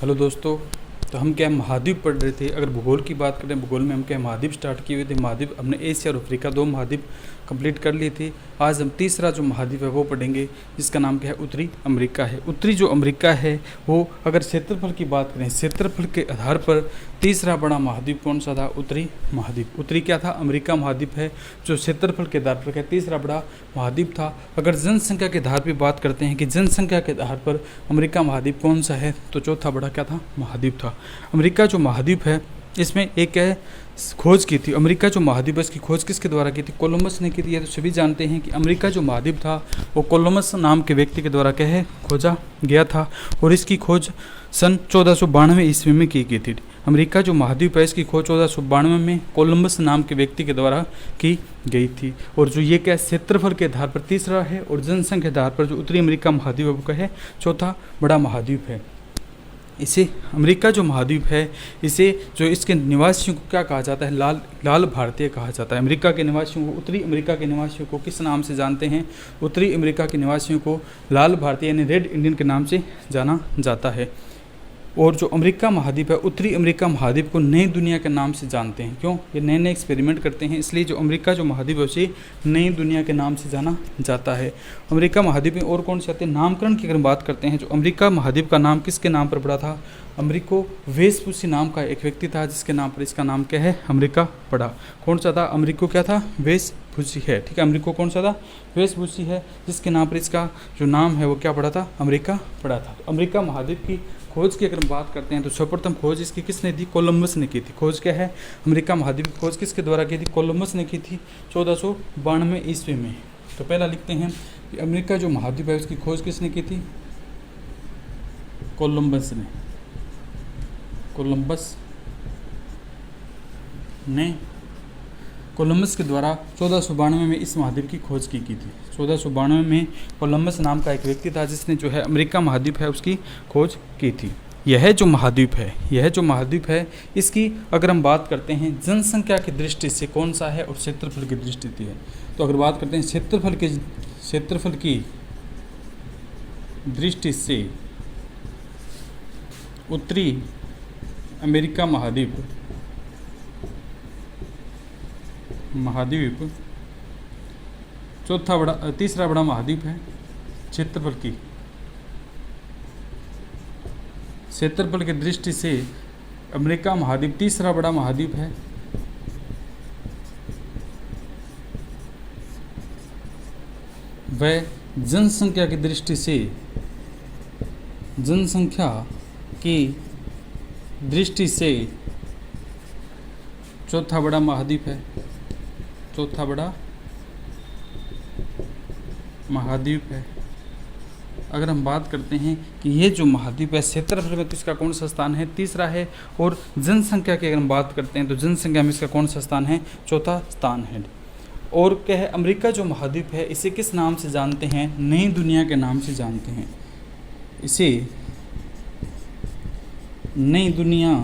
Hello दोस्तों। तो हम क्या महाद्वीप पढ़ रहे थे। अगर भूगोल की बात करें, भूगोल में हम क्या महाद्वीप स्टार्ट किए हुए थे। महाद्वीप हमने एशिया और अफ्रीका दो महाद्वीप कंप्लीट कर लिए थे। आज हम तीसरा जो महाद्वीप है वो पढ़ेंगे, जिसका नाम क्या है, उत्तरी अमेरिका है। उत्तरी जो अमेरिका है वो, अगर क्षेत्रफल की बात करें, क्षेत्रफल के आधार पर तीसरा बड़ा महाद्वीप कौन सा था, उत्तरी महाद्वीप। उत्तरी क्या था, अमेरिका महाद्वीप है, जो क्षेत्रफल के आधार पर क्या तीसरा बड़ा महाद्वीप था। अगर जनसंख्या के आधार पर बात करते हैं कि जनसंख्या के आधार पर अमेरिका महाद्वीप कौन सा है, तो चौथा बड़ा क्या था, महाद्वीप था। अमेरिका जो महाद्वीप है इसमें एक है खोज की थी। अमेरिका जो महाद्वीप है इसकी खोज किसके द्वारा की थी, कोलंबस ने की थी। तो सभी जानते हैं कि अमेरिका जो महाद्वीप था वो कोलंबस नाम के व्यक्ति के द्वारा क्या है, खोजा गया था। और इसकी खोज सन 1492 ईस्वी में की गई थी। अमेरिका जो महाद्वीप है इसकी खोज 1492 में कोलंबस नाम के व्यक्ति के द्वारा की गई थी। और जो ये क्या क्षेत्रफल के आधार पर तीसरा है, और जनसंख्या के आधार पर जो उत्तरी अमेरिका महाद्वीप है वो क्या है, चौथा बड़ा महाद्वीप है। इसे अमेरिका जो महाद्वीप है, इसे जो इसके निवासियों को क्या कहा जाता है, लाल भारतीय कहा जाता है। अमेरिका के निवासियों को, उत्तरी अमेरिका के निवासियों को किस नाम से जानते हैं, उत्तरी अमेरिका के निवासियों को लाल भारतीय यानी रेड इंडियन के नाम से जाना जाता है। और जो अमेरिका महाद्वीप है, उत्तरी अमेरिका महाद्वीप को नई दुनिया के नाम से जानते हैं। क्यों, ये नए नए एक्सपेरिमेंट करते हैं, इसलिए जो अमेरिका जो महाद्वीप है उसे नई दुनिया के नाम से जाना जाता है। अमेरिका महाद्वीप में और कौन से आते हैं, नामकरण की अगर बात करते हैं, जो अमेरिका महाद्वीप का नाम किसके नाम पर पड़ा था, अमेरिको वेस्पुसी नाम का एक व्यक्ति था, जिसके नाम पर इसका नाम क्या है, अमेरिका पड़ा। कौन सा था, अमेरिको क्या था, वेस्पुसी है। ठीक है, अमेरिको कौन सा था, वेस्पुसी है, जिसके नाम पर इसका जो नाम है वो क्या पड़ा था, अमेरिका पड़ा था। तो अमेरिका महाद्वीप की खोज की अगर हम बात करते हैं तो सर्वप्रथम खोज इसकी किसने दी, कोलंबस ने की थी। खोज क्या है, अमेरिका महाद्वीप की खोज किसके द्वारा की थी, कोलंबस ने की थी 1492 ईस्वी में। तो पहला लिखते हैं कि अमेरिका जो महाद्वीप है उसकी खोज किसने की थी, कोलंबस ने। कोलंबस के द्वारा 1492 में इस महाद्वीप की खोज की थी। 1492 में कोलंबस नाम का एक व्यक्ति था जिसने जो है अमेरिका महाद्वीप है उसकी खोज की थी। यह जो महाद्वीप है इसकी अगर हम बात करते हैं जनसंख्या की दृष्टि से कौन सा है और क्षेत्रफल की दृष्टि से है, तो अगर बात करते हैं क्षेत्रफल की दृष्टि से उत्तरी अमेरिका महाद्वीप तीसरा बड़ा महाद्वीप है। क्षेत्रफल की दृष्टि से अमेरिका महाद्वीप तीसरा बड़ा महाद्वीप है। वह जनसंख्या की दृष्टि से चौथा बड़ा महाद्वीप है। अगर हम बात करते हैं कि ये जो महाद्वीप है क्षेत्रफल में इसका कौन सा स्थान है, तीसरा है। और जनसंख्या की अगर हम बात करते हैं तो जनसंख्या में इसका कौन सा स्थान है, चौथा स्थान है। और क्या है, अमेरिका जो महाद्वीप है इसे किस नाम से जानते हैं, नई दुनिया के नाम से जानते हैं। इसे नई दुनिया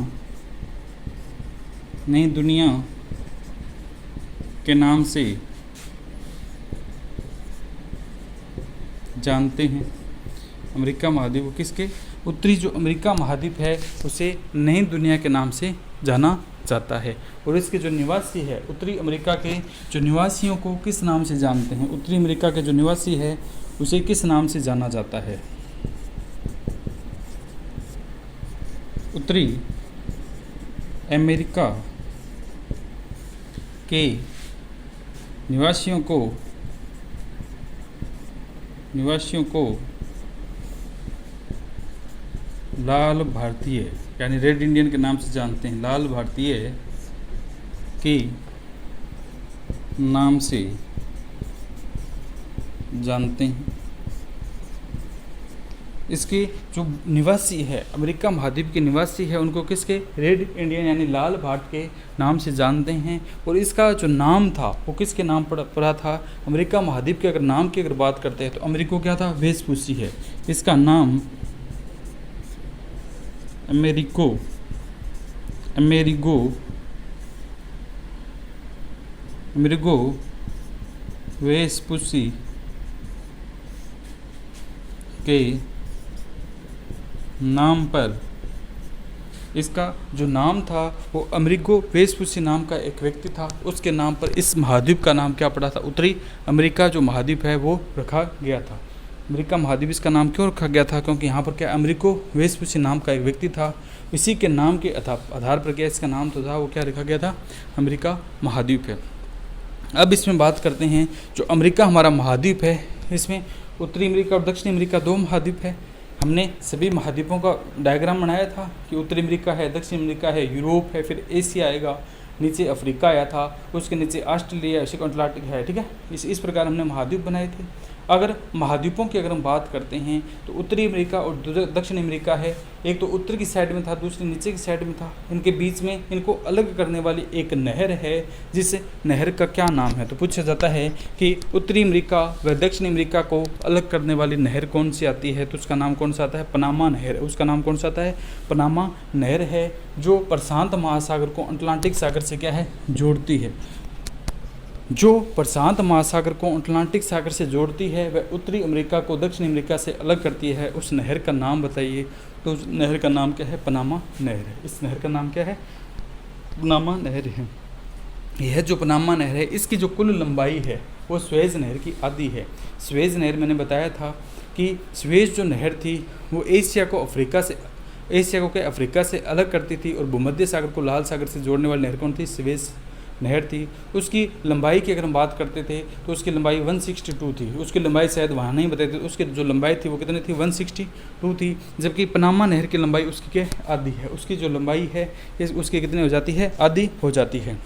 के नाम से जानते हैं। अमेरिका महाद्वीप को किसके, उत्तरी जो अमेरिका महाद्वीप है उसे नई दुनिया के नाम से जाना जाता है। और इसके जो निवासी है, उत्तरी अमेरिका के जो निवासियों को किस नाम से जानते हैं, उत्तरी अमेरिका के जो निवासी है उसे किस नाम से जाना जाता है, उत्तरी अमेरिका के निवासियों को लाल भारतीय यानी रेड इंडियन के नाम से जानते हैं। लाल भारतीय के नाम से जानते हैं। इसके जो निवासी है, अमेरिका महाद्वीप के निवासी है, उनको किसके, रेड इंडियन यानी लाल भारत के नाम से जानते हैं। और इसका जो नाम था वो किसके नाम पर पड़ा था, अमेरिका महाद्वीप के अगर नाम की अगर बात करते हैं तो अमेरिको क्या था, वेस्पुसी है। इसका नाम अमेरिगो वेस्पुसी के नाम पर इसका जो नाम था वो अमेरिगो वेस्पुसी नाम का एक व्यक्ति था, उसके नाम पर इस महाद्वीप का नाम क्या पड़ा था, उत्तरी अमेरिका जो महाद्वीप है वो रखा गया था। अमेरिका महाद्वीप इसका नाम क्यों रखा गया था, क्योंकि यहाँ पर क्या अमेरिगो वेस्पुसी नाम का एक व्यक्ति था, इसी के नाम के आधार पर क्या इसका नाम तो था वो क्या रखा गया था, अमेरिका महाद्वीप है। अब इसमें बात करते हैं जो अमेरिका हमारा महाद्वीप है, इसमें उत्तरी अमेरिका और दक्षिणी अमेरिका दो महाद्वीप है। हमने सभी महाद्वीपों का डायग्राम बनाया था कि उत्तरी अमेरिका है, दक्षिण अमेरिका है, यूरोप है, फिर एशिया आएगा, नीचे अफ्रीका आया था, उसके नीचे ऑस्ट्रेलिया, अटलांटिक है, ठीक है। इस प्रकार हमने महाद्वीप बनाए थे। अगर महाद्वीपों की अगर हम बात करते हैं तो उत्तरी अमेरिका और दक्षिण अमेरिका है, एक तो उत्तर की साइड में था, दूसरी नीचे की साइड में था, इनके बीच में इनको अलग करने वाली एक नहर है, जिस नहर का क्या नाम है। तो पूछा जाता है कि उत्तरी अमेरिका व दक्षिण अमेरिका को अलग करने वाली नहर कौन सी आती है, तो उसका नाम कौन सा आता है, पनामा नहर। उसका नाम कौन सा आता है, पनामा नहर है, जो प्रशांत महासागर को अटलांटिक सागर से क्या है, जोड़ती है। जो प्रशांत महासागर को अटलांटिक सागर से जोड़ती है वह उत्तरी अमेरिका को दक्षिण अमेरिका से अलग करती है। उस नहर का नाम बताइए। तो उस नहर का नाम क्या है, पनामा नहर है। इस नहर का नाम क्या है, पनामा नहर है। यह जो पनामा नहर है इसकी जो कुल लंबाई है वो स्वेज नहर की आधी है। स्वेज नहर मैंने बताया था कि स्वेज जो नहर थी वो एशिया को अफ्रीका से अलग करती थी, और भूमध्य सागर को लाल सागर से जोड़ने वाली नहर कौन थी, स्वेज नहर थी। उसकी लंबाई की अगर हम बात करते थे तो उसकी लंबाई 162 थी। उसकी लंबाई शायद वहाँ नहीं बताई थी, उसकी जो लंबाई थी वो कितनी थी, 162 थी। जबकि पनामा नहर की लंबाई उसकी क्या आधी है, उसकी जो लंबाई है उसकी कितनी हो जाती है, आधी हो जाती है।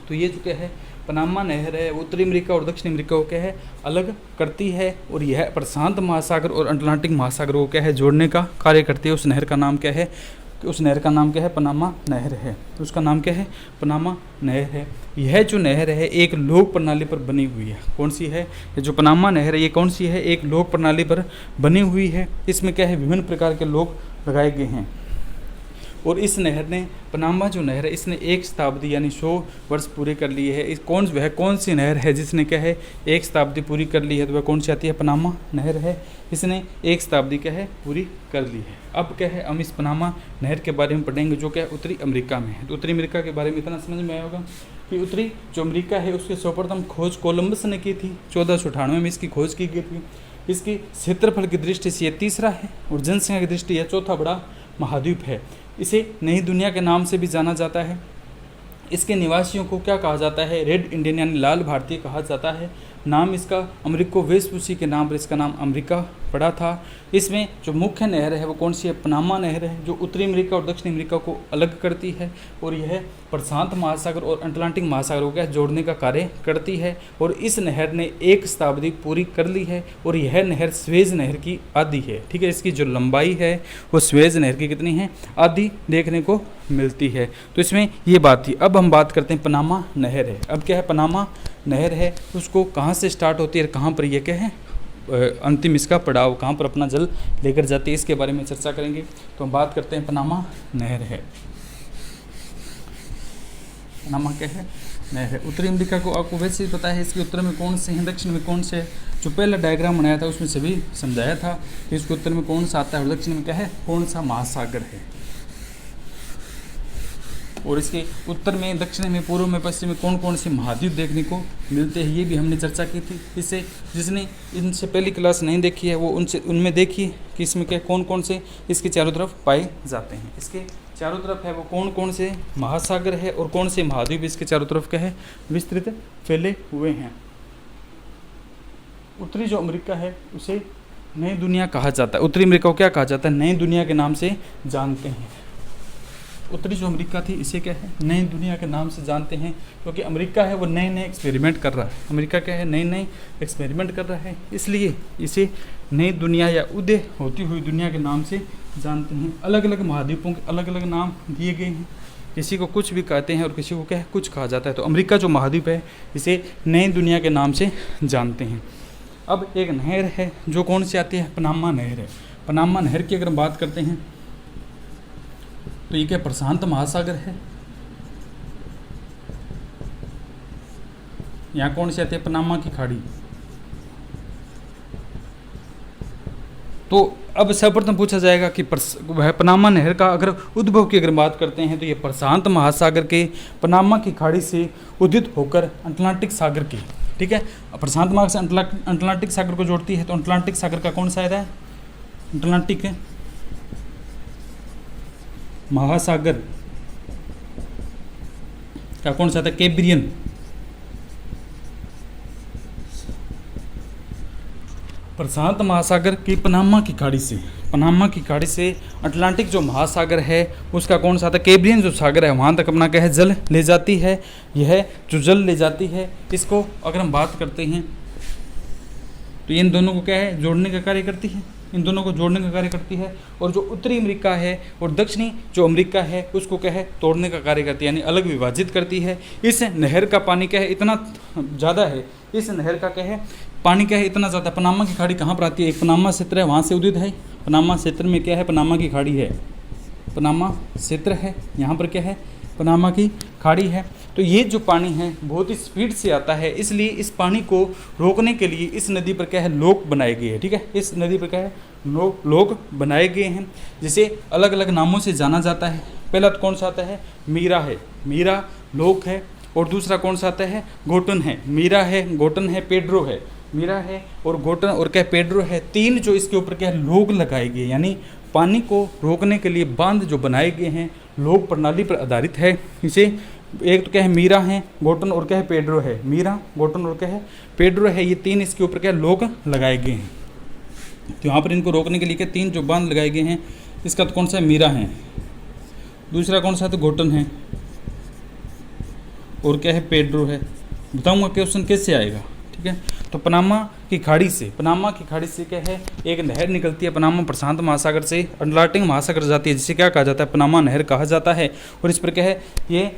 तो ये जो क्या है पनामा नहर है, उत्तरी अमेरिका और दक्षिण अमेरिका को क्या है, अलग करती है, और यह प्रशांत महासागर और अटलांटिक महासागर को क्या है, जोड़ने का कार्य करती है। उस नहर का नाम क्या है, उस नहर का नाम क्या है, पनामा नहर है। तो उसका नाम क्या है, पनामा नहर है। यह जो नहर है एक लोक प्रणाली पर बनी हुई है। कौन सी है, ये जो पनामा नहर है ये कौन सी है, एक लोक प्रणाली पर बनी हुई है। इसमें क्या है, विभिन्न प्रकार के लोक लगाए गए हैं। और इस नहर ने, पनामा जो नहर है इसने 1 शताब्दी यानी 100 वर्ष पूरे कर लिए है। इस कौन सी नहर है जिसने क्या है 1 शताब्दी पूरी कर ली है, तो वह कौन सी आती है, पनामा नहर है। इसने 1 शताब्दी क्या है पूरी कर ली है। अब क्या है, हम इस पनामा नहर के बारे में पढ़ेंगे जो क्या है उत्तरी अमेरिका में है। तो उत्तरी अमेरिका के बारे में इतना समझ में आया होगा कि उत्तरी जो अमेरिका है उसकी सर्वप्रथम खोज कोलंबस ने की थी। 1498 में इसकी खोज की गई थी। इसकी क्षेत्रफल की दृष्टि से ये तीसरा है, और जनसंख्या की दृष्टि यह चौथा बड़ा महाद्वीप है। इसे नई दुनिया के नाम से भी जाना जाता है। इसके निवासियों को क्या कहा जाता है, रेड इंडियन यानी लाल भारतीय कहा जाता है। नाम इसका अमेरिको वेस्पुसी के नाम पर इसका नाम अमेरिका पड़ा था। इसमें जो मुख्य नहर है वो कौन सी है, पनामा नहर है, जो उत्तरी अमेरिका और दक्षिण अमेरिका को अलग करती है, और यह प्रशांत महासागर और अटलांटिक महासागर को जोड़ने का कार्य करती है। और इस नहर ने 1 शताब्दी पूरी कर ली है, और यह नहर स्वेज नहर की आधी है। ठीक है, इसकी जो लंबाई है वो स्वेज नहर की कितनी है, आधी देखने को मिलती है। तो इसमें ये बात थी। अब हम बात करते हैं पनामा नहर है। अब क्या है, पनामा नहर है उसको कहाँ से स्टार्ट होती है, कहाँ पर यह क्या है अंतिम इसका पड़ाव, कहाँ पर अपना जल लेकर जाती है, इसके बारे में चर्चा करेंगे। तो हम बात करते हैं पनामा नहर है। पनामा क्या है, नहर है। उत्तरी अमेरिका को आपको वैसे ही पता है इसके उत्तर में कौन से हैं, दक्षिण में कौन से है। जो पहला डायग्राम बनाया था उसमें सभी समझाया था कि इसके उत्तर में कौन सा आता है और दक्षिण में क्या है, कौन सा महासागर है। और इसके उत्तर में, दक्षिण में, पूर्व में, पश्चिम में कौन कौन से महाद्वीप देखने को मिलते हैं, ये भी हमने चर्चा की थी। इससे जिसने इनसे पहली क्लास नहीं देखी है वो उनमें देखिए कि इसमें क्या कौन कौन से इसके चारों तरफ पाए जाते हैं। इसके चारों तरफ है वो कौन कौन से महासागर है और कौन से महाद्वीप इसके चारों तरफ क्या है विस्तृत फैले हुए हैं। उत्तरी जो अमेरिका है उसे नई दुनिया कहा जाता है। उत्तरी अमेरिका को क्या कहा जाता है, नई दुनिया के नाम से जानते हैं। उत्तरी जो अमेरिका थी इसे क्या है, नई दुनिया के नाम से जानते हैं, क्योंकि अमेरिका है वो नए नए एक्सपेरिमेंट कर रहा है। अमेरिका क्या है, नए नए एक्सपेरिमेंट कर रहा है, इसलिए इसे नई दुनिया या उदय होती हुई दुनिया के नाम से जानते हैं। अलग अलग महाद्वीपों के अलग अलग नाम दिए गए हैं, किसी को कुछ भी कहते हैं और किसी को क्या है कुछ कहा जाता है। तो अमेरिका जो महाद्वीप है इसे नई दुनिया के नाम से जानते हैं। अब एक नहर है जो कौन सी आती है, पनामा नहर है। पनामा नहर की अगर हम बात करते हैं तो ये क्या प्रशांत महासागर है। यहाँ कौन सी आती है, पनामा की खाड़ी। तो अब सर्वप्रथम पूछा जाएगा कि वह पनामा नहर का अगर उद्भव की अगर बात करते हैं तो ये प्रशांत महासागर के पनामा की खाड़ी से उदित होकर अटलांटिक सागर की, ठीक है, प्रशांत महासागर से अटलांटिक सागर को जोड़ती है। तो अटलांटिक सागर का कौन सा है, अटलांटिक महासागर का कौन सा था, कैब्रियन, प्रशांत महासागर की पनामा की खाड़ी से अटलांटिक जो महासागर है उसका कौन सा था, कैब्रियन जो सागर है वहाँ तक अपना क्या है जल ले जाती है। यह जो जल ले जाती है इसको अगर हम बात करते हैं तो इन दोनों को क्या है जोड़ने का कार्य करती है, इन दोनों को जोड़ने का कार्य करती है। और जो उत्तरी अमेरिका है और दक्षिणी जो अमेरिका है उसको क्या है तोड़ने का कार्य करती है, यानी अलग विभाजित करती है। इस नहर का पानी क्या है इतना ज़्यादा है, इस नहर का क्या है पानी क्या है इतना ज़्यादा। पनामा की खाड़ी कहाँ पर आती है, एक पनामा क्षेत्र है वहाँ से उदित है, पनामा क्षेत्र में क्या है पनामा की खाड़ी है, पनामा क्षेत्र है, यहाँ पर क्या है पनामा की खाड़ी है। तो ये जो पानी है बहुत ही स्पीड से आता है, इसलिए इस पानी को रोकने के लिए इस नदी पर क्या है लोक बनाए गए हैं, ठीक है, इस नदी पर क्या है लोक बनाए गए हैं जिसे अलग अलग नामों से जाना जाता है। पहला तो कौन सा आता है, मीरा है, मीरा लोक है, और दूसरा कौन सा आता है, गोटन है, मीरा है, गोटन है, पेड्रो है, मीरा है और गोटन और क्या पेड्रो है। तीन जो इसके ऊपर क्या है लोग लगाए गए, यानी पानी को रोकने के लिए बांध जो बनाए गए हैं लोक प्रणाली पर आधारित है। इसे एक तो क्या है मीरा है, गोटन और क्या है पेड्रो है, मीरा गोटन और क्या है पेड्रो है, ये तीन इसके ऊपर क्या लोग लगाए गए हैं। तो यहाँ पर इनको रोकने के लिए क्या तीन जो बांध लगाए गए हैं, इसका तो कौन सा है मीरा है, दूसरा कौन सा तो गोटन है और क्या है पेड्रो है। बताऊँगा क्वेश्चन कैसे आएगा, ठीक है। तो पनामा की खाड़ी से क्या है एक नहर निकलती है, पनामा प्रशांत महासागर से अटलांटिक महासागर जाती है, जिसे क्या कहा जाता है पनामा नहर कहा जाता है। और इस पर क्या है ये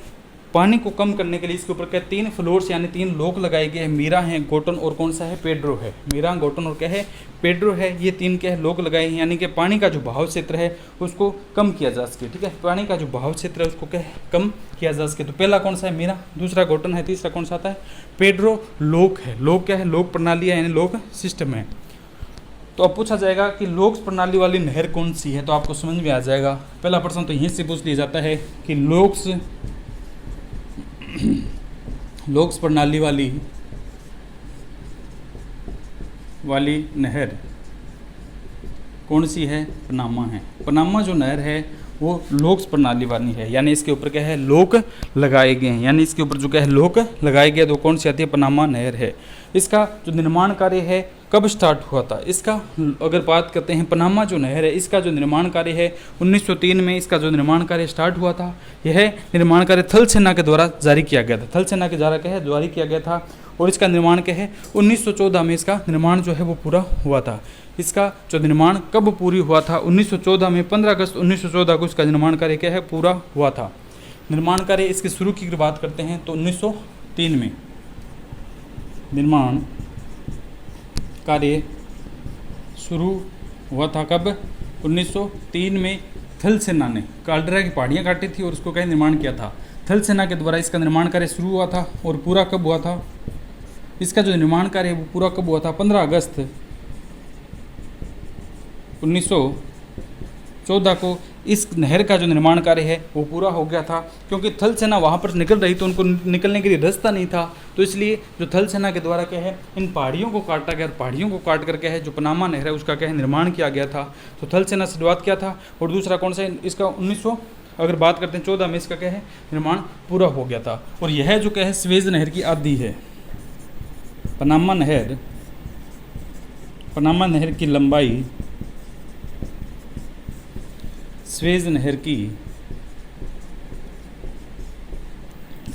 पानी को कम करने के लिए इसके ऊपर क्या तीन फ्लोर्स यानी तीन लोक लगाए गए हैं, मीरा है, गोटन और कौन सा है पेड्रो है, मीरा गोटन और क्या है पेड्रो है, ये तीन क्या है लोक लगाए हैं, यानी कि पानी का जो बहाव क्षेत्र है उसको कम किया जा सके, ठीक है, पानी का जो बहाव क्षेत्र है उसको क्या है कम किया जा सके। तो पहला कौन सा है मीरा, दूसरा गोटन है, तीसरा कौन सा आता है पेड्रो लोक है। लोक क्या है लोक प्रणाली है यानी लोक सिस्टम है। तो अब पूछा जाएगा कि लोक प्रणाली वाली नहर कौन सी है, तो आपको समझ में आ जाएगा। पहला प्रश्न तो यहीं से पूछ लिया जाता है कि लोक प्रणाली वाली नहर कौन सी है, पनामा है। पनामा जो नहर है वो लोक प्रणाली वाली है, यानी इसके ऊपर क्या है लोक लगाए गए हैं, यानी इसके ऊपर जो क्या है लोक लगाए गए तो कौन सी आती है पनामा नहर है। इसका जो निर्माण कार्य है कब स्टार्ट हुआ था, इसका अगर बात करते हैं पनामा जो नहर है इसका जो निर्माण कार्य है 1903 में इसका जो निर्माण कार्य स्टार्ट हुआ था। यह निर्माण कार्य थल सेना के द्वारा जारी किया गया था, थल सेना के द्वारा क्या है जारी किया गया था। और इसका निर्माण क्या है 1914 में इसका निर्माण जो है वो पूरा हुआ था। इसका जो निर्माण कब पूरी हुआ था 1914 में 15 अगस्त 1914 को इसका निर्माण कार्य क्या है पूरा हुआ था। निर्माण कार्य इसके शुरू की बात करते हैं तो 1903 में निर्माण कार्य शुरू हुआ था। कब 1903 में थल सेना ने काल्डेरा की पहाड़ियाँ काटी थी और उसको क्या निर्माण किया था, थल सेना के द्वारा इसका निर्माण कार्य शुरू हुआ था। और पूरा कब हुआ था, इसका जो निर्माण कार्य है वो पूरा कब हुआ था 15 अगस्त 1914 को इस नहर का जो निर्माण कार्य है वो पूरा हो गया था। क्योंकि थल सेना वहाँ पर निकल रही तो उनको निकलने के लिए रास्ता नहीं था, तो इसलिए जो थल सेना के द्वारा क्या है इन पहाड़ियों को काटा गया और पहाड़ियों को काट कर क्या है जो पनामा नहर है उसका क्या है निर्माण किया गया था। तो थल सेना से शुरुआत किया था। और दूसरा कौन सा इसका 1900 अगर बात करते हैं 14 में इसका क्या है निर्माण पूरा हो गया था। और यह जो क्या है स्वेज नहर की आदि है। पनामा नहर की लंबाई स्वेज नहर की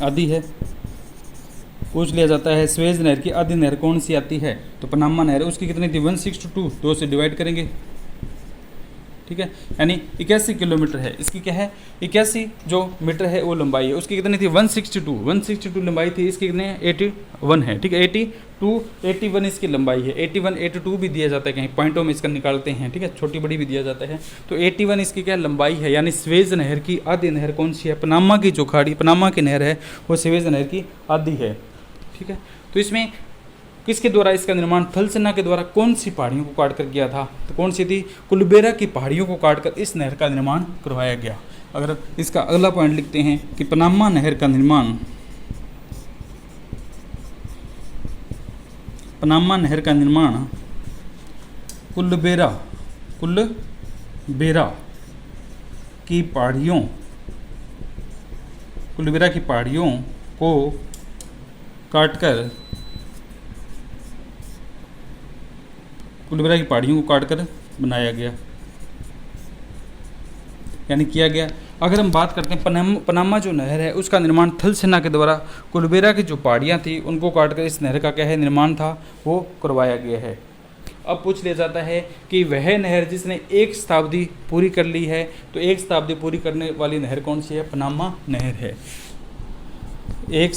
आदि है। पूछ लिया जाता है स्वेज नहर की आदि नहर कौन सी आती है, तो पनामा नहर है। उसकी कितनी थी 162, 2 से डिवाइड करेंगे, ठीक है, यानी 81 किलोमीटर है। इसकी क्या है 81 जो मीटर है वो लंबाई है। उसकी कितनी थी 162 लंबाई थी। इसकी कितने 81 है, ठीक है, 81 इसकी लंबाई है। 81 82 भी दिया जाता है, कहीं पॉइंटों में इसका निकालते हैं, ठीक है, छोटी बड़ी भी दिया जाता है। तो 81 इसकी क्या लंबाई है, यानी स्वेज नहर की आदि नहर कौन सी है, पनामा की जो खाड़ी पनामा की नहर है वो स्वेज नहर की आदि है, ठीक है। तो इसमें किसके द्वारा इसका निर्माण? थल सेना के द्वारा। कौन सी पहाड़ियों को काट कर किया था? तो कौन सी थी? कुलबेरा की पहाड़ियों को काटकर इस नहर का निर्माण करवाया गया। अगर इसका अगला पॉइंट लिखते हैं कि पनामा नहर का निर्माण, पनामा नहर का निर्माण कुलबेरा की पहाड़ियों, कुलबेरा की पहाड़ियों को काटकर, कुलबेरा की पहाड़ियों को काटकर बनाया गया, यानी किया गया। अगर हम बात करते हैं पनामा जो नहर है उसका निर्माण थल सेना के द्वारा कुलबेरा की जो पहाड़ियाँ थी उनको काटकर इस नहर का क्या है निर्माण था वो करवाया गया है। अब पूछ लिया जाता है कि वह नहर जिसने 1 शताब्दी पूरी कर ली है, तो 1 शताब्दी पूरी करने वाली नहर कौन सी है? पनामा नहर है। 1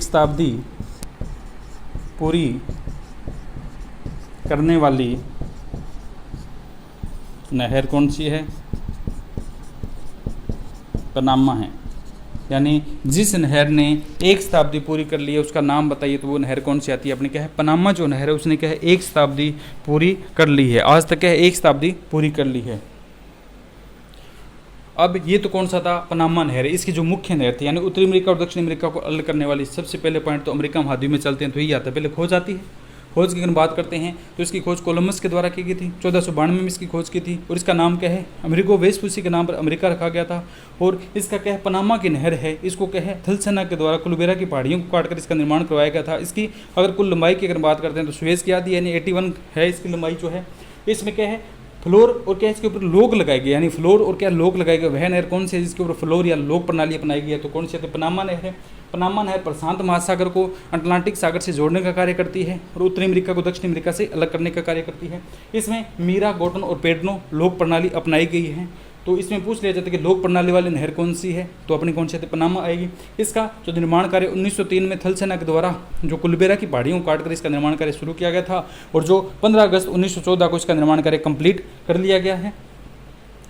शताब्दी पूरी करने वाली नहर कौन सी है? पनामा है। यानी जिस नहर ने 1 शताब्दी पूरी कर ली है उसका नाम बताइए, तो वो नहर कौन सी आती है? अपने क्या है? पनामा जो नहर है उसने क्या है 1 शताब्दी पूरी कर ली है। आज तक क्या है 1 शताब्दी पूरी कर ली है। अब ये तो कौन सा था? पनामा नहर है। इसकी जो मुख्य नहर थी, यानी उत्तरी अमेरिका और दक्षिण अमेरिका को अलग करने वाली, सबसे पहले पॉइंट तो अमेरिका महाद्वीप में चलते हैं तो यही आता है। पहले खोज आती है। खोज की अगर बात करते हैं तो इसकी खोज कोलंबस के द्वारा की गई थी। 1492 में इसकी खोज की थी और इसका नाम क्या है? अमेरिगो वेस्पुसी के नाम पर अमेरिका रखा गया था। और इसका क्या है? पनामा की नहर है, इसको क्या है? थल सेना के द्वारा कुलबेरा की पहाड़ियों को काटकर इसका निर्माण करवाया गया था। इसकी अगर कुल लंबाई की अगर बात करते हैं तो सुएज की आधी यानी 81 है इसकी लंबाई जो है। इसमें क्या है? फ्लोर और क्या इसके ऊपर लोग लगाए गए, यानी फ्लोर और क्या लोग लगाए गए। वह नहर कौन सी है जिसके ऊपर फ्लोर या लोग प्रणाली अपनाई गई है? तो कौन सी है? तो पनामा नहर है। पनामा नहर प्रशांत महासागर को अटलांटिक सागर से जोड़ने का कार्य करती है और उत्तरी अमेरिका को दक्षिण अमेरिका से अलग करने का कार्य करती है। इसमें मीरा, गोटन और पेडनो लोक प्रणाली अपनाई गई है। तो इसमें पूछ लिया जाता है कि लोक प्रणाली वाली नहर कौन सी है? तो अपनी कौन सी है? पनामा आएगी। इसका जो निर्माण कार्य 1903 में थल सेना के द्वारा जो कुलबेरा की पहाड़ियों को काटकर इसका निर्माण कार्य शुरू किया गया था और जो 15 अगस्त 1914 को इसका निर्माण कार्य कंप्लीट कर लिया गया है।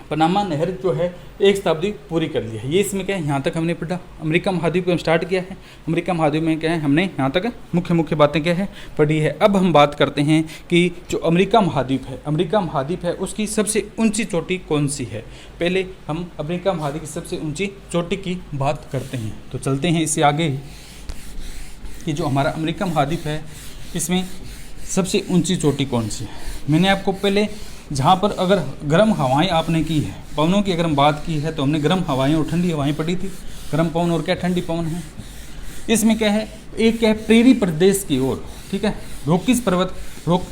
पनामा नहर जो है 1 शताब्दी पूरी कर ली है। ये इसमें क्या है? यहाँ तक हमने पढ़ा। अमेरिका महाद्वीप को स्टार्ट किया है। अमेरिका महाद्वीप में क्या है? हमने यहाँ तक मुख्य बातें क्या है पढ़ी है। अब हम बात करते हैं कि जो अमेरिका महाद्वीप है उसकी सबसे ऊंची चोटी कौन सी है। पहले हम अमेरिका महाद्वीप की सबसे ऊंची चोटी की बात करते हैं। तो चलते हैं इससे आगे कि जो हमारा अमेरिका महाद्वीप है इसमें सबसे ऊंची चोटी कौन सी है। मैंने आपको पहले जहाँ पर अगर गर्म हवाएं आपने की है, पवनों की अगर हम बात की है तो हमने गर्म हवाएं और ठंडी हवाएं पढ़ी थी। गर्म पवन और क्या ठंडी पवन है। इसमें क्या है? एक क्या है? प्रेरी प्रदेश की ओर, ठीक है, रॉकीज पर्वत,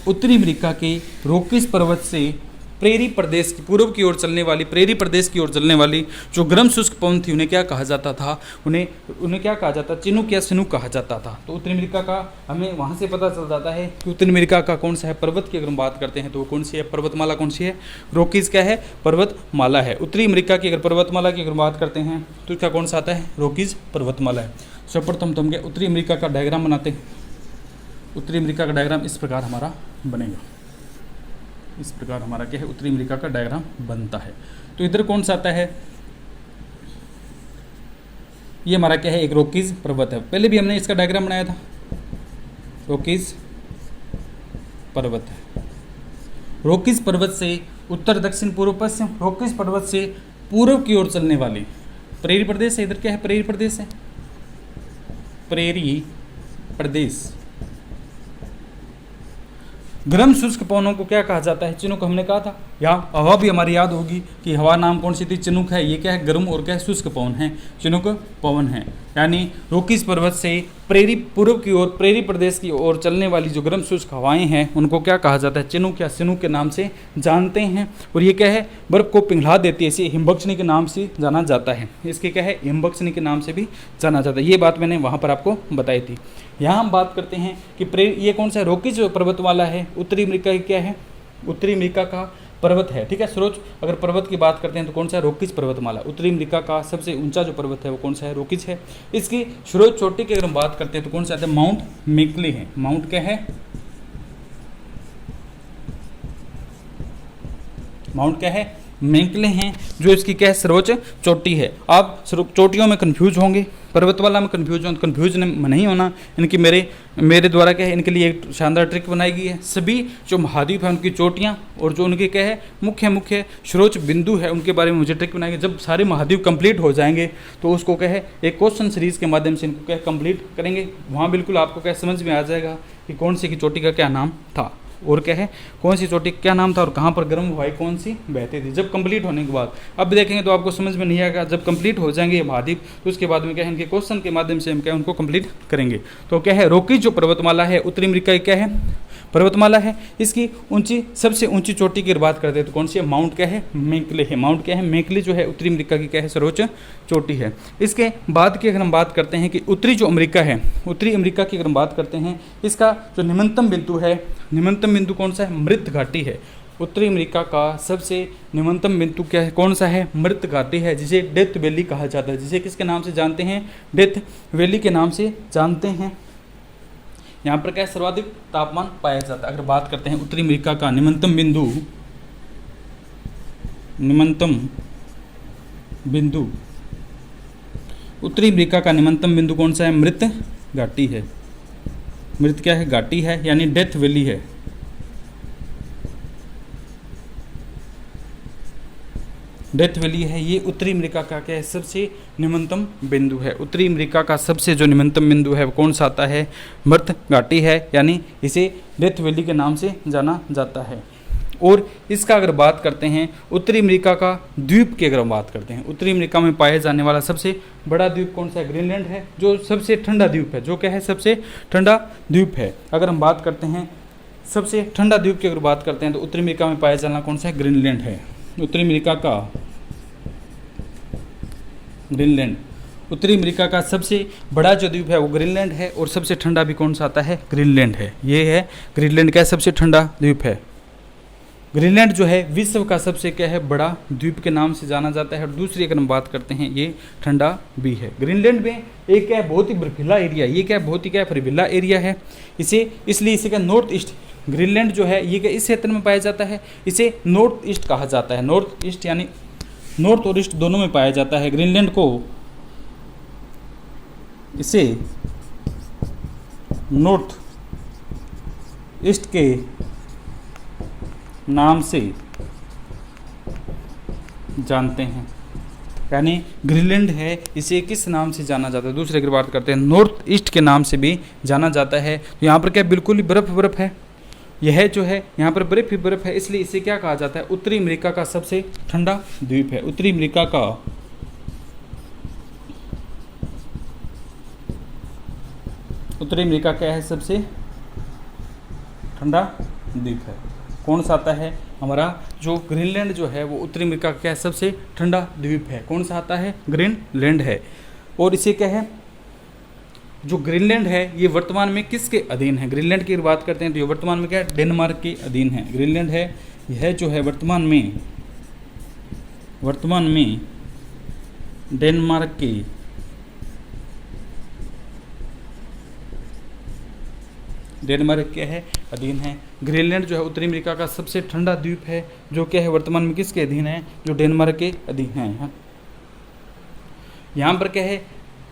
उत्तरी अमेरिका के रॉकीज पर्वत से प्रेरी प्रदेश की पूर्व की ओर चलने वाली, प्रेरी प्रदेश की ओर चलने वाली जो गर्म शुष्क पवन थी उन्हें क्या कहा जाता था? उन्हें क्या कहा जाता? चिनूक या सिनूक कहा जाता था। तो उत्तरी अमेरिका का हमें वहाँ से पता चल जाता है कि उत्तरी अमेरिका का कौन सा है पर्वत की अगर हम बात करते हैं तो वो कौन सी है? पर्वतमाला कौन सी है? रॉकीज क्या है? पर्वतमाला है। उत्तरी अमेरिका की अगर पर्वतमाला की अगर बात करते हैं तो इसका कौन सा आता है? रॉकीज पर्वतमाला है। सर्वप्रथम तो हम उत्तरी अमेरिका का डायग्राम बनाते हैं। उत्तरी अमेरिका का डायग्राम इस प्रकार हमारा बनेगा। इस प्रकार हमारा क्या है? उत्तरी अमेरिका का डायग्राम बनता है। तो इधर कौन सा आता है? ये हमारा क्या है? एक रॉकीज पर्वत है। पहले भी हमने इसका डायग्राम बनाया था। रॉकीज पर्वत है। रॉकीज पर्वत से उत्तर, दक्षिण, पूर्व, पश्चिम, रॉकीज पर्वत से पूर्व की ओर चलने वाली प्रेरी प्रदेश है। इधर क्या है? प्रेरी प्रदेश है। प्रेरी प्रदेश। गर्म शुष्क पवनों को क्या कहा जाता है? चिनूक। हमने कहा था। यहाँ हवा भी हमारी याद होगी कि हवा नाम कौन सी थी? चिनूक है। ये क्या है? गर्म और क्या है? शुष्क पवन है। चिनूक पवन है। यानी रॉकीज पर्वत से प्रेरी पूर्व की ओर, प्रेरी प्रदेश की ओर चलने वाली जो गर्म शुष्क हवाएं हैं उनको क्या कहा जाता है? चिनूक या सिनूक के नाम से जानते हैं। और ये क्या है? बर्फ को पिघला देती है। इसे हिमबक्षणी के नाम से जाना जाता है। इसके क्या है? हिमबक्षणी के नाम से भी जाना जाता है। ये बात मैंने वहाँ पर आपको बताई थी। यहाँ हम बात करते हैं कि ये कौन सा है? रॉकीज पर्वतमाला है। उत्तरी अमेरिका की क्या है? उत्तरी अमेरिका का पर्वत है। ठीक है। सर्वोच्च अगर पर्वत की बात करते हैं तो कौन सा है? रॉकीज पर्वतमाला। उत्तरी अमेरिका का सबसे ऊंचा जो पर्वत है वो कौन सा है? रॉकीज है। इसकी सर्वोच्च चोटी की अगर हम बात करते हैं तो कौन सा आता है? माउंट मैकले है। माउंट क्या है? माउंट क्या है? मेंकले हैं, जो इसकी क्या है सर्वोच्च चोटी है। आप चोटियों में कंफ्यूज होंगे, पर्वतमाला में कंफ्यूज नहीं होना। इनकी मेरे द्वारा क्या है इनके लिए एक शानदार ट्रिक बनाई गई है। सभी जो महाद्वीप हैं उनकी चोटियाँ और जो उनके क्या है मुख्य सर्वोच्च बिंदु है उनके बारे में मुझे ट्रिक बनाई गई। जब सारे महाद्वीप कंप्लीट हो जाएंगे तो उसको क्या है एक क्वेश्चन सीरीज के माध्यम से इनको क्या कंप्लीट करेंगे। वहाँ बिल्कुल आपको क्या समझ में आ जाएगा कि कौन सी की चोटी का क्या नाम था और क्या है कौन सी चोटी क्या नाम था और कहाँ पर गर्म हवाएं कौन सी बहती थी जब कंप्लीट होने के बाद। अब देखेंगे तो आपको समझ में नहीं आएगा। जब कंप्लीट हो जाएंगे ये महाद्वीप तो उसके बाद में क्या है इनके क्वेश्चन के माध्यम से हम क्या उनको कंप्लीट करेंगे। तो क्या है रॉकीज जो पर्वतमाला है उत्तरी अमेरिका की क्या है पर्वतमाला है, इसकी सबसे ऊंची चोटी की बात करते हैं तो कौन सी है माउंट क्या है मेकले है। माउंट क्या है मेकले जो है उत्तरी अमेरिका की क्या है सर्वोच्च चोटी है। इसके बाद की अगर हम बात करते हैं कि उत्तरी जो अमेरिका है उत्तरी अमेरिका की अगर हम बात करते हैं इसका जो निम्नतम बिंदु है निम्नतम बिंदु कौन सा है मृत घाटी है। उत्तरी अमेरिका का सबसे निम्नतम बिंदु क्या है कौन सा है मृत घाटी है, जिसे डेथ वैली कहा जाता है। जिसे किसके नाम से जानते हैं डेथ वैली के नाम से जानते हैं। यहाँ पर क्या सर्वाधिक तापमान पाया जाता है। अगर बात करते हैं उत्तरी अमेरिका का निम्नतम बिंदु उत्तरी अमेरिका का निम्नतम बिंदु कौन सा है मृत घाटी है। मृत क्या है घाटी है यानी डेथ वैली है। डेथ वैली है ये उत्तरी अमेरिका का क्या है सबसे निम्नतम बिंदु है। उत्तरी अमेरिका का सबसे जो निम्नतम बिंदु है वो कौन सा आता है मृत घाटी है यानी इसे डेथ वैली के नाम से जाना जाता है। और इसका अगर बात करते हैं उत्तरी अमेरिका का द्वीप की अगर हम बात करते हैं उत्तरी अमेरिका में पाया जाने वाला सबसे बड़ा द्वीप कौन सा है ग्रीनलैंड है, जो सबसे ठंडा द्वीप है। जो क्या है सबसे ठंडा द्वीप है। अगर हम बात करते हैं सबसे ठंडा द्वीप की अगर बात करते हैं तो उत्तरी अमेरिका में पाया जाना कौन सा है ग्रीनलैंड है। उत्तरी अमेरिका का ग्रीनलैंड उत्तरी अमेरिका का सबसे बड़ा जो द्वीप है वो ग्रीनलैंड है और सबसे ठंडा भी कौन सा आता है ग्रीनलैंड है। ये है ग्रीनलैंड का सबसे ठंडा द्वीप है। ग्रीनलैंड जो है विश्व का सबसे क्या है बड़ा द्वीप के नाम से जाना जाता है। और दूसरी अगर हम बात करते हैं ये ठंडा भी है। ग्रीनलैंड में एक क्या है बहुत ही बर्फीला एरिया, ये क्या है बहुत ही क्या है बर्फीला एरिया है। इसलिए इसे क्या नॉर्थ ईस्ट ग्रीनलैंड जो है ये क्या इस क्षेत्र में पाया जाता है। इसे नॉर्थ ईस्ट कहा जाता है। नॉर्थ ईस्ट यानी नॉर्थ और ईस्ट दोनों में पाया जाता है। ग्रीनलैंड को इसे नॉर्थ ईस्ट के नाम से जानते हैं। यानी ग्रीनलैंड है इसे किस नाम से जाना जाता है दूसरे की बात करते हैं नॉर्थ ईस्ट के नाम से भी जाना जाता है। तो यहाँ पर क्या बिल्कुल ही बर्फ है। यह जो है यहाँ पर बर्फ ही बर्फ है, इसलिए इसे क्या कहा जाता है उत्तरी अमेरिका का सबसे ठंडा द्वीप है। उत्तरी अमेरिका का क्या है सबसे ठंडा द्वीप है। कौन सा आता है हमारा जो ग्रीनलैंड जो है वो उत्तरी अमेरिका का क्या है सबसे ठंडा द्वीप है। कौन सा आता है ग्रीनलैंड है। और इसे क्या है जो ग्रीनलैंड है ये वर्तमान में किसके अधीन है। ग्रीनलैंड की बात करते हैं तो ये वर्तमान में क्या है डेनमार्क के अधीन है। ग्रीनलैंड है यह जो है वर्तमान में डेनमार्क के क्या है अधीन है। ग्रीनलैंड जो है उत्तरी अमेरिका का सबसे ठंडा द्वीप है जो क्या है वर्तमान में किसके अधीन है जो डेनमार्क के अधीन है। यहाँ पर क्या है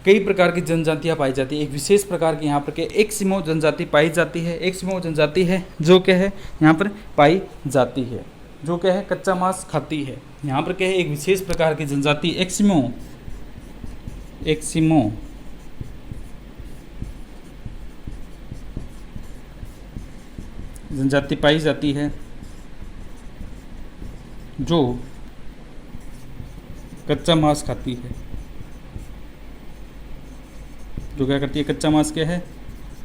कई प्रकार की जनजातियाँ पाई जाती है। एक विशेष प्रकार की यहाँ पर क्या एस्किमो जनजाति पाई जाती है। एस्किमो जनजाति है जो क्या है यहाँ पर पाई जाती है जो क्या है कच्चा मांस खाती है। यहाँ पर क्या है एक विशेष प्रकार की जनजाति एस्किमो जनजाति पाई जाती है जो कच्चा मांस खाती है। जो क्या करती है कच्चा मांस क्या है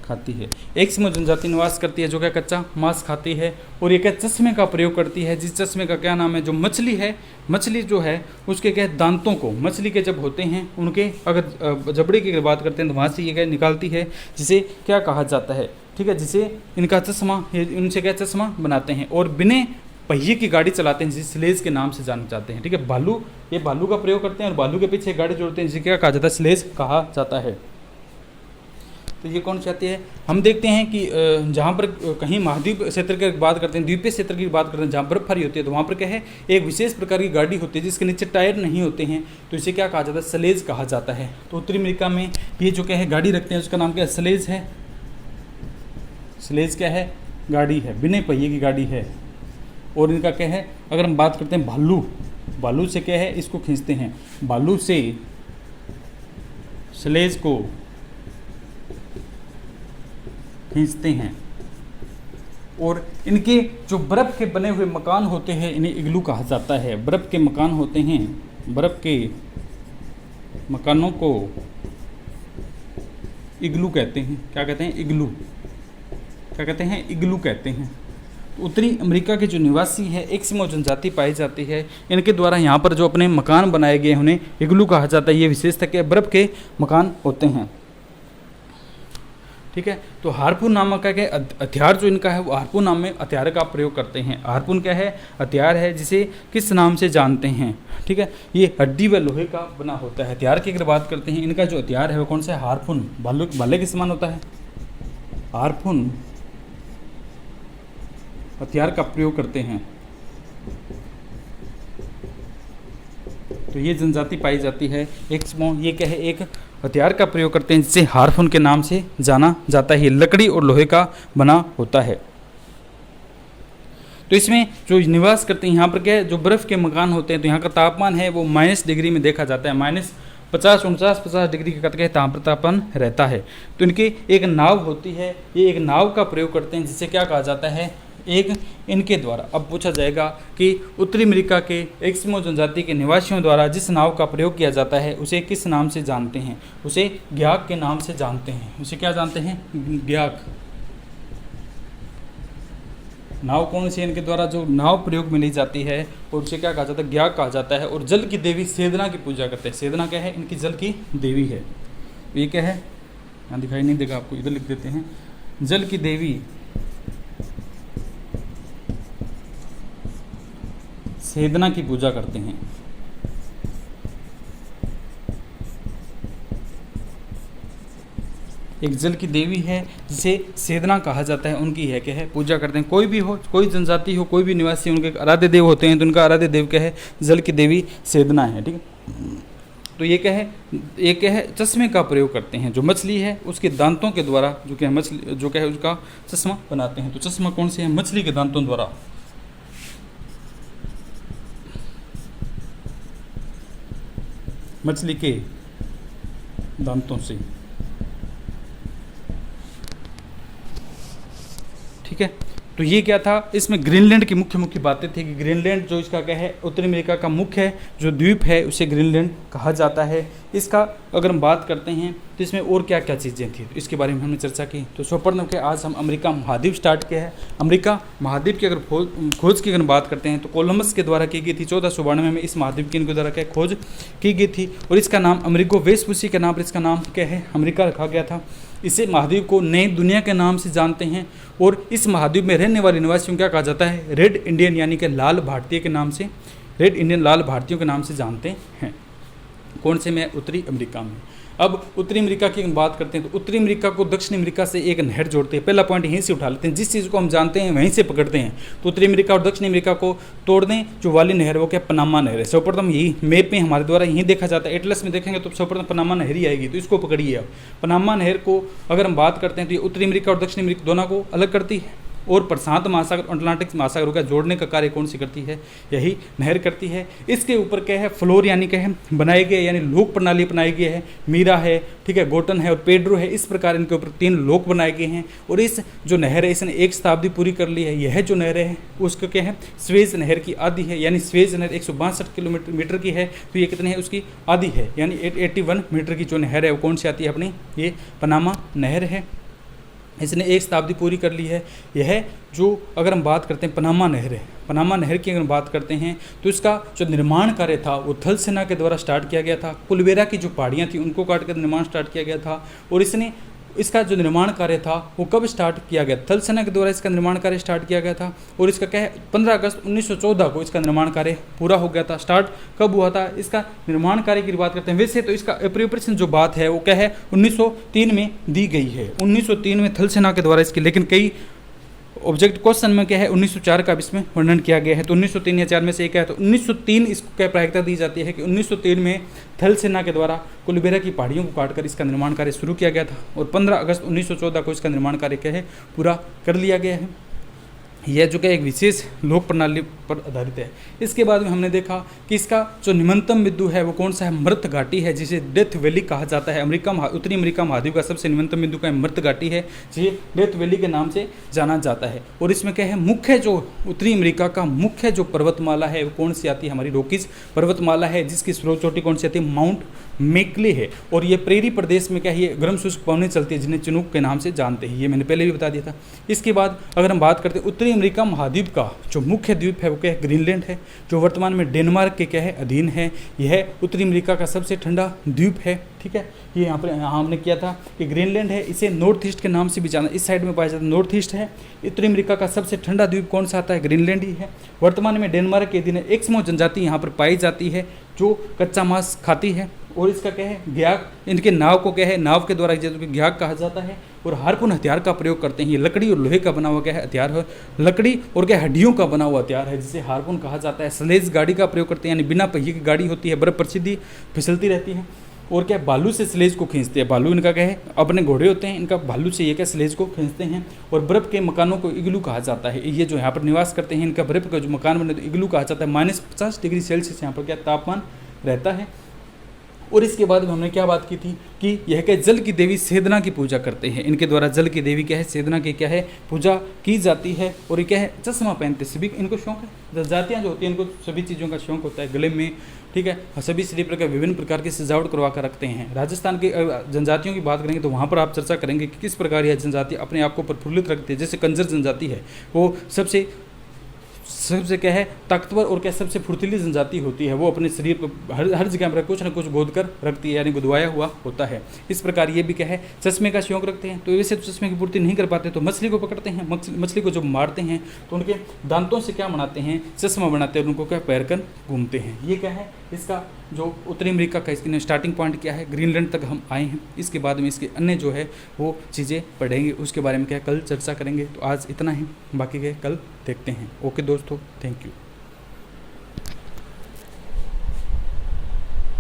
खाती है। एस्किमो जनजाति निवास करती है जो क्या कच्चा मांस खाती है। और ये क्या चश्मे का प्रयोग करती है जिस चश्मे का क्या नाम है जो मछली है। मछली जो है उसके क्या दांतों को मछली के जब होते हैं उनके अगर जबड़े की बात करते हैं तो वहाँ से ये क्या निकालती है जिसे क्या कहा जाता है ठीक है जिसे इनका चश्मा इनसे क्या चश्मा बनाते हैं। और बिना पहिए की गाड़ी चलाते हैं जिसे स्लेज के नाम से जाने जाते हैं ठीक है। ये भालू का प्रयोग करते हैं और भालू के पीछे गाड़ी जोड़ते हैं जिसे क्या कहा जाता है स्लेज कहा जाता है। तो ये कौन सी आती है? हम देखते हैं कि जहाँ पर कहीं महाद्वीप क्षेत्र की बात करते हैं, द्वीपीय क्षेत्र की बात करते हैं, जहाँ बर्फबारी होती है, तो वहाँ पर क्या है, एक विशेष प्रकार की गाड़ी होती है जिसके नीचे टायर नहीं होते हैं, तो इसे क्या कहा जाता है? स्लेज कहा जाता है। तो उत्तरी अमेरिका में ये जो क्या है गाड़ी रखते हैं उसका नाम क्या है? स्लेज है। स्लेज क्या है? गाड़ी है, बिना पहिए की गाड़ी है। और इनका क्या है, अगर हम बात करते हैं भालू, भालू से क्या है, इसको खींचते हैं, भालू से स्लेज को खींचते हैं। और इनके जो बर्फ़ के बने हुए मकान होते हैं इन्हें इग्लू कहा जाता है। बर्फ़ के मकान होते हैं, बर्फ़ के मकानों को इग्लू कहते हैं। क्या कहते हैं? इग्लू। क्या कहते हैं? इग्लू कहते हैं। उत्तरी अमेरिका के जो निवासी है एस्किमो जनजाति पाई जाती है, इनके द्वारा यहाँ पर जो अपने मकान बनाए गए उन्हें इग्लू कहा जाता है। ये विशेषता के बर्फ़ के मकान होते हैं। ठीक है, तो हार्पून नामक का क्या हथियार जो इनका है वो हार्पून नाम में हथियार का प्रयोग करते हैं। हार्पून क्या है? हथियार है, जिसे किस नाम से जानते हैं? ठीक है, ये हड्डी व लोहे का बना होता है। हथियार की अगर बात करते हैं, इनका जो हथियार है वो कौन सा है? हार्पून। भाले के समान होता है। हार्पून हथियार का प्रयोग करते हैं। तो ये जनजाति पाई जाती है एस्किमो। ये क्या है? एक हथियार का प्रयोग करते हैं जिसे हार्पून के नाम से जाना जाता है। ये लकड़ी और लोहे का बना होता है। तो इसमें जो निवास करते हैं यहाँ पर क्या है, जो बर्फ़ के मकान होते हैं, तो यहाँ का तापमान है वो -डिग्री में देखा जाता है। -50 डिग्री का तापमान रहता है। तो इनकी एक नाव होती है, ये एक नाव का प्रयोग करते हैं जिसे क्या कहा जाता है? एक इनके द्वारा। अब पूछा जाएगा कि उत्तरी अमेरिका के एस्किमो जनजाति के निवासियों द्वारा जिस नाव का प्रयोग किया जाता है उसे किस नाम से जानते हैं? उसे ग्याक के नाम से जानते हैं। उसे क्या जानते हैं? ग्याक। नाव कौन सी? इनके द्वारा जो नाव प्रयोग में ली जाती है और उसे क्या कहा जाता है? ग्याक कहा जाता है। और जल की देवी सेदना की पूजा करते हैं। सेदना क्या है? इनकी जल की देवी है। ये क्या है? यहाँ दिखाई नहीं देगा आपको, इधर लिख देते हैं। जल की देवी सेदना की पूजा करते हैं। एक जल की देवी है जिसे सेदना कहा जाता है, उनकी है क्या है? पूजा करते हैं। कोई भी हो, कोई जनजाति हो, कोई भी निवासी, उनके आराध्य देव होते हैं, तो उनका आराध्य देव क्या है? जल की देवी सेदना है। ठीक है, तो ये क्या है? ये क्या है? चश्मे का प्रयोग करते हैं। जो मछली है उसके दांतों के द्वारा जो क्या है मछली जो क्या है उसका चश्मा बनाते हैं। तो चश्मा कौन से है? मछली के दांतों द्वारा। मछली के दांतों से। ठीक है, तो ये क्या था? इसमें ग्रीनलैंड की मुख्य बातें थी कि ग्रीनलैंड जो इसका क्या है उत्तरी अमेरिका का मुख्य जो द्वीप है उसे ग्रीनलैंड कहा जाता है। इसका अगर हम बात करते हैं तो इसमें और क्या क्या चीज़ें थी, तो इसके बारे में हमने चर्चा की। तो सर्वप्रथम के आज हम अमेरिका महाद्वीप स्टार्ट किया है। अमेरिका महाद्वीप की अगर खोज की अगर बात करते हैं तो कोलंबस के द्वारा की गई थी। 1492 में इस महाद्वीप की इनके द्वारा क्या खोज की गई थी और इसका नाम अमेरिको वेस्पुसी के नाम पर इसका नाम क्या है? अमेरिका रखा गया था। इसे महाद्वीप को नई दुनिया के नाम से जानते हैं और इस महाद्वीप में रहने वाले निवासियों क्या कहा जाता है? रेड इंडियन यानी कि लाल भारतीय के नाम से, रेड इंडियन लाल भारतीयों के नाम से जानते हैं। कौन से में? उत्तरी अमेरिका में। अब उत्तरी अमेरिका की बात करते हैं तो उत्तरी अमेरिका को दक्षिण अमेरिका से एक नहर जोड़ते हैं। पहला पॉइंट यहीं से उठा लेते हैं, जिस चीज़ को हम जानते हैं वहीं से पकड़ते हैं। तो उत्तरी अमेरिका और दक्षिण अमेरिका को तोड़ दें जो वाली नहर वो क्या? पनामा नहर है। सर्वप्रथम यही मैप में हमारे द्वारा यहीं देखा जाता है। एटलस में देखेंगे तो सर्वप्रथम पनामा नहर ही आएगी, तो इसको पकड़िए। अब पनामा नहर को अगर हम बात करते हैं तो ये उत्तरी अमेरिका और दक्षिण अमेरिका दोनों को अलग करती है और प्रशांत महासागर अटलांटिक महासागर का जोड़ने का कार्य कौन सी करती है? यही नहर करती है। इसके ऊपर क्या है? फ्लोर यानी क्या है? बनाए गए यानी लोक प्रणाली बनाई गई है। मीरा है, ठीक है, गोटन है और पेड्रो है। इस प्रकार इनके ऊपर 3 लोक बनाए गए हैं और इस जो नहर है इसने 1 शताब्दी पूरी कर ली है। यह जो नहर है उसका क्या है? स्वेज नहर की आधी है, यानी स्वेज नहर 162 किलोमीटर की है। तो ये कितने है? उसकी आधी है, यानी 81 मीटर की जो नहर है वो कौन सी आती है अपनी? ये पनामा नहर है। इसने 1 शताब्दी पूरी कर ली है। यह जो अगर हम बात करते हैं पनामा नहर है, पनामा नहर की अगर बात करते हैं तो इसका जो निर्माण कार्य था वो थल सेना के द्वारा स्टार्ट किया गया था। कुलवेरा की जो पहाड़ियाँ थी उनको काट कर निर्माण स्टार्ट किया गया था और इसने इसका जो निर्माण कार्य था वो कब स्टार्ट किया गया, थल सेना के द्वारा इसका निर्माण कार्य स्टार्ट किया गया था और इसका क्या है 15 अगस्त 1914 को इसका निर्माण कार्य पूरा हो गया था। स्टार्ट कब हुआ था, इसका निर्माण कार्य की बात करते हैं। वैसे तो इसका एप्रोप्रिएशन जो बात है वो क्या है 1903 में दी गई है, 1903 में थल सेना के द्वारा इसकी, लेकिन कई ऑब्जेक्ट क्वेश्चन में क्या है 1904 का इसमें वर्णन किया गया है। तो 1903 या 4 में से एक है, तो 1903 इसको क्या प्रायिकता दी जाती है कि 1903 में थल सेना के द्वारा कोलबेरा की पहाड़ियों को काटकर इसका निर्माण कार्य शुरू किया गया था और 15 अगस्त 1914 को इसका निर्माण कार्य क्या है पूरा कर लिया गया है। यह जो कि एक विशेष लोक प्रणाली पर आधारित है। इसके बाद में हमने देखा कि इसका जो निम्नतम बिंदु है वो कौन सा है, मृत घाटी है, जिसे डेथ वैली कहा जाता है। उत्तरी अमेरिका महाद्वीप का सबसे निम्नतम बिंदु का मृत घाटी है, जिसे डेथ वैली के नाम से जाना जाता है। और इसमें क्या है मुख्य जो उत्तरी अमेरिका का मुख्य जो पर्वतमाला है वो कौन सी आती है, हमारी रॉकीज पर्वतमाला है, जिसकी सर्वोच्च चोटी कौन सी आती है, माउंट मेकले है। और ये प्रेरी प्रदेश में क्या है, ये गर्म शुष्क पवनें चलती है जिन्हें चिनूक के नाम से जानते हैं, ये मैंने पहले भी बता दिया था। इसके बाद अगर हम बात करते हैं उत्तरी अमेरिका महाद्वीप का जो मुख्य द्वीप है वो क्या है, ग्रीनलैंड है, जो वर्तमान में डेनमार्क के क्या है अधीन है। यह उत्तरी अमेरिका का सबसे ठंडा द्वीप है, ठीक है। ये यहाँ हमने किया था कि ग्रीनलैंड है, इसे नॉर्थ ईस्ट के नाम से भी जाना, इस साइड में पाया जाता है, नॉर्थ ईस्ट है। उत्तरी अमेरिका का सबसे ठंडा द्वीप कौन सा आता है, ग्रीनलैंड ही है। वर्तमान में डेनमार्क के अधीन एस्किमो जनजाति यहाँ पर पाई जाती है जो कच्चा मांस खाती है। और इसका क्या है ग्याक, इनके नाव को क्या है, नाव के द्वारा ग्याक कहा जाता है। और हार्पून हथियार का प्रयोग करते हैं। ये लकड़ी और लोहे का बना हुआ क्या है हथियार है, लकड़ी और क्या हड्डियों का बना हुआ हथियार है, जिसे हार्पून कहा जाता है। स्लेज गाड़ी का प्रयोग करते हैं, यानी बिना पहिए की गाड़ी होती है, बर्फ पर सीधी फिसलती रहती है। और क्या भालू से स्लेज को खींचते हैं, भालू इनका क्या है अपने घोड़े होते हैं, इनका भालू से ये क्या स्लेज को खींचते हैं। और बर्फ़ के मकानों को इग्लू कहा जाता है। ये जो यहाँ पर निवास करते हैं इनका बर्फ़ का जो मकान बने तो इग्लू कहा जाता है। -50 डिग्री सेल्सियस यहाँ पर क्या तापमान रहता है। और इसके बाद में हमने क्या बात की थी कि यह क्या जल की देवी सेदना की पूजा करते हैं। इनके द्वारा जल की देवी क्या है, सेदना की क्या है पूजा की जाती है। और ये क्या है चश्मा पहनते, सभी इनको शौक है, जातियाँ जो होती हैं इनको सभी चीज़ों का शौक होता है, गले में, ठीक है। सभी शरीर पर विभिन्न प्रकार की सजावट करवा कर रखते हैं। राजस्थान की जनजातियों की बात करेंगे तो वहाँ पर आप चर्चा करेंगे कि किस प्रकार यह जनजाति अपने आप को प्रफुल्लित रखती है। जैसे कंजर जनजाति है, वो सबसे क्या है ताकतवर और क्या सबसे फुर्तीली जनजाति होती है। वो अपने शरीर पर हर जगह पर कुछ न कुछ गोद कर रखती है, यानी गुदवाया हुआ होता है। इस प्रकार ये भी क्या है चश्मे का शौक रखते हैं। तो वैसे तो चश्मे की पूर्ति नहीं कर पाते तो मछली को पकड़ते हैं, मछली को जब मारते हैं तो उनके दांतों से क्या बनाते हैं, चश्मा बनाते हैं, उनको क्या पैर कर घूमते हैं। ये क्या है इसका जो उत्तरी अमेरिका का इसने स्टार्टिंग पॉइंट क्या है, ग्रीनलैंड तक हम आए हैं। इसके बाद में इसके अन्य जो है वो चीज़ें पढ़ेंगे, उसके बारे में क्या कल चर्चा करेंगे। तो आज इतना ही, बाकी के कल देखते हैं। ओके दोस्तों, थैंक यू।